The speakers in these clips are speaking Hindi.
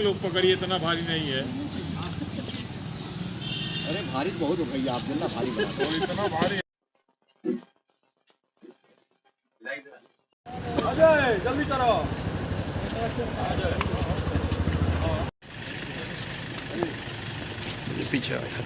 लोग पकड़िए, इतना भारी नहीं है। अरे भारी तो बहुत हो भैया, आप जितना भारी बनाते हो। इतना भारी। अजय जल्दी करो। पीछे आया।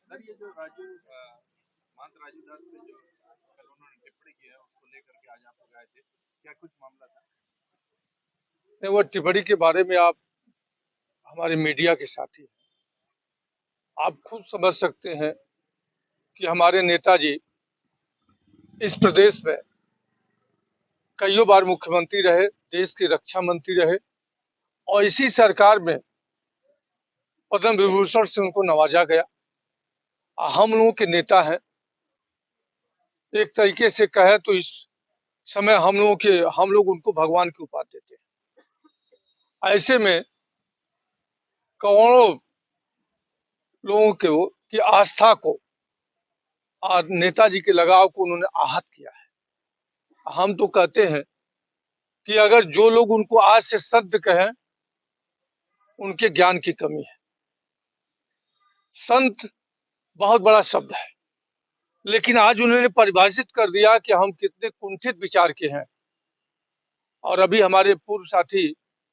सर ये जो राजू राजू दास पे जो कल उन्होंने टिप्पणी की है उसको लेकर के आज आप लोग आए थे, क्या कुछ मामला था? नहीं, वो टिप्पणी के बारे में आप हमारे मीडिया के साथी हैं, आप खुद समझ सकते हैं कि हमारे नेताजी इस प्रदेश में कईयों बार मुख्यमंत्री रहे, देश के रक्षा मंत्री रहे और इसी सरकार में पद्म विभूषण से उनको नवाजा गया। हम लोगों के नेता हैं, एक तरीके से कहे तो इस समय हम लोग उनको भगवान की उपाधि देते हैं। ऐसे में करोड़ों लोगों की आस्था को और नेताजी के लगाव को उन्होंने आहत किया है। हम तो कहते हैं कि अगर जो लोग उनको आज से संत कहें, उनके ज्ञान की कमी है। संत बहुत बड़ा शब्द है, लेकिन आज उन्होंने परिभाषित कर दिया कि हम कितने कुंठित विचार के हैं। और अभी हमारे पूर्व साथी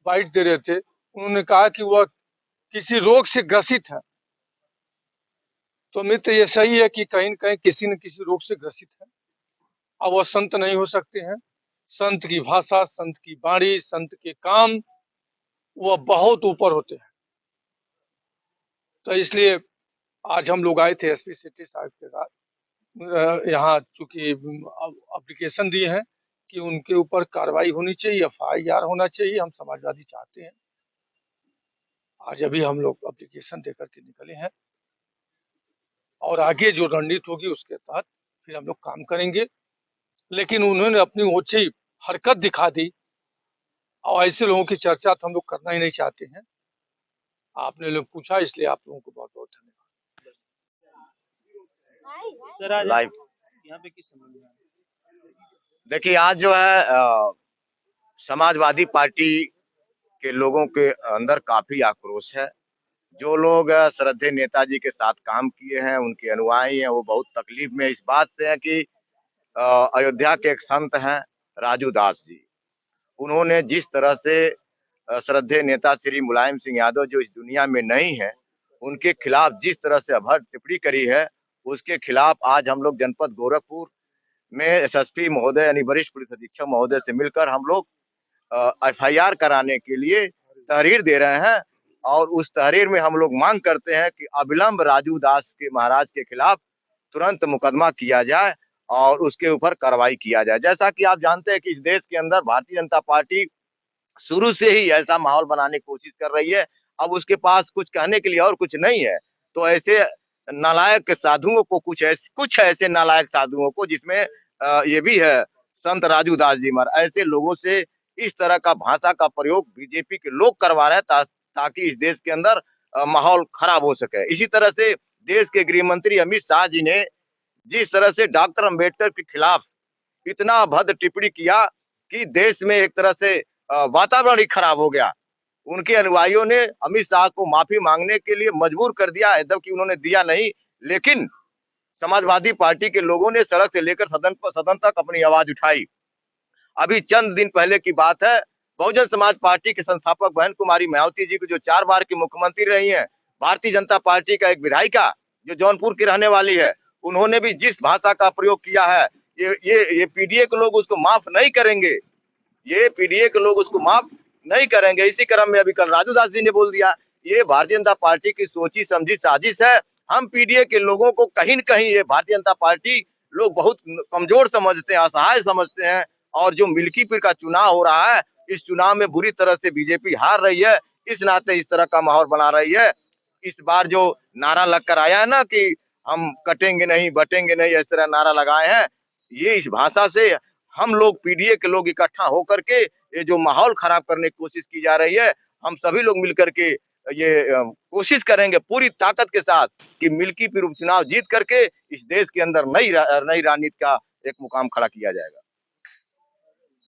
बाइट दे रहे थे, उन्होंने कहा कि वह किसी रोग से ग्रसित है। तो मित्र, ये सही है कि कहीं न कहीं किसी न किसी रोग से ग्रसित है। अब वह संत नहीं हो सकते हैं। संत की भाषा, संत की वाणी, संत के काम वह बहुत ऊपर होते हैं। तो इसलिए आज हम लोग आए थे एसपी सिटी साहब के साथ। यहाँ चूंकि एप्लीकेशन दिए हैं कि उनके ऊपर कार्रवाई होनी चाहिए, FIR होना चाहिए। हम समाजवादी चाहते हैं। आज अभी हम लोग एप्लीकेशन देकर के निकले हैं और आगे जो रणनीति होगी उसके तहत फिर हम लोग काम करेंगे। लेकिन उन्होंने अपनी ओछी हरकत दिखा दी और ऐसे लोगों की चर्चा तो हम लोग करना ही नहीं चाहते हैं। आपने लोग पूछा, इसलिए आप लोगों को बहुत बहुत धन्यवाद। सर आज लाइव यहाँ पे किस संबंध में? देखिए, आज जो है समाजवादी पार्टी के लोगों के अंदर काफी आक्रोश है। जो लोग श्रद्धेय नेताजी के साथ काम किए हैं, उनके अनुयायी हैं, वो बहुत तकलीफ में इस बात से हैं कि अयोध्या के एक संत हैं राजू दास जी। उन्होंने जिस तरह से श्रद्धेय नेता श्री मुलायम सिंह यादव जो इस दुनिया में नहीं है, उनके खिलाफ जिस तरह से अभद्र टिप्पणी करी है, उसके खिलाफ आज हम लोग जनपद गोरखपुर में SSP महोदय यानी वरिष्ठ पुलिस अधीक्षक महोदय से मिलकर हम लोग FIR कराने के लिए तहरीर दे रहे हैं। और उस तहरीर में हम लोग मांग करते हैं कि अविलंब राजू दास के महाराज के खिलाफ तुरंत मुकदमा किया जाए और उसके ऊपर कार्रवाई किया जाए। जैसा कि आप जानते हैं कि इस देश के अंदर भारतीय जनता पार्टी शुरू से ही ऐसा माहौल बनाने की कोशिश कर रही है। अब उसके पास कुछ कहने के लिए और कुछ नहीं है, तो ऐसे नालायक साधुओं को कुछ ऐसे नालायक साधुओं को, जिसमें ये भी है संत राजू दास जी महाराज, ऐसे लोगों से इस तरह का भाषा का प्रयोग बीजेपी के लोग करवा रहे हैं ताकि इस देश के अंदर माहौल खराब हो सके। इसी तरह से देश के गृह मंत्री अमित शाह जी ने जिस तरह से डॉक्टर अंबेडकर के खिलाफ इतना भद्र टिप्पणी किया कि देश में एक तरह से वातावरण ही खराब हो गया। उनके अनुयायियों ने अमित शाह को माफी मांगने के लिए मजबूर कर दिया, जबकि उन्होंने दिया नहीं। लेकिन समाजवादी पार्टी के लोगों ने सड़क से लेकर सदन तक अपनी आवाज उठाई। अभी चंद दिन पहले की बात है, बहुजन समाज पार्टी के संस्थापक बहन कुमारी मायावती जी को, जो 4 बार की मुख्यमंत्री रही हैं, भारतीय जनता पार्टी का एक विधायिका जो जौनपुर की रहने वाली है, उन्होंने भी जिस भाषा का प्रयोग किया है, ये PDA के लोग उसको माफ नहीं करेंगे। ये PDA के लोग उसको माफ नहीं करेंगे। इसी क्रम में अभी कल राजू दास जी ने बोल दिया, ये भारतीय जनता पार्टी की सोची समझी साजिश है। हम PDA के लोगों को कहीं न कहीं ये भारतीय जनता पार्टी लोग बहुत कमजोर समझते हैं, असहाय समझते हैं। और जो मिल्कीपुर का चुनाव हो रहा है, इस चुनाव में बुरी तरह से बीजेपी हार रही है, इस नाते इस तरह का माहौल बना रही है। इस बार जो नारा लगकर आया है ना कि हम कटेंगे नहीं, बटेंगे नहीं, इस तरह नारा लगाए हैं, ये इस भाषा से हम लोग PDA के लोग इकट्ठा होकर के ये जो माहौल खराब करने की कोशिश की जा रही है, हम सभी लोग मिलकर के ये कोशिश करेंगे पूरी ताकत के साथ कि मिल्कीपुर उपचुनाव जीत करके इस देश के अंदर नई राजनीति का एक मुकाम खड़ा किया जाएगा।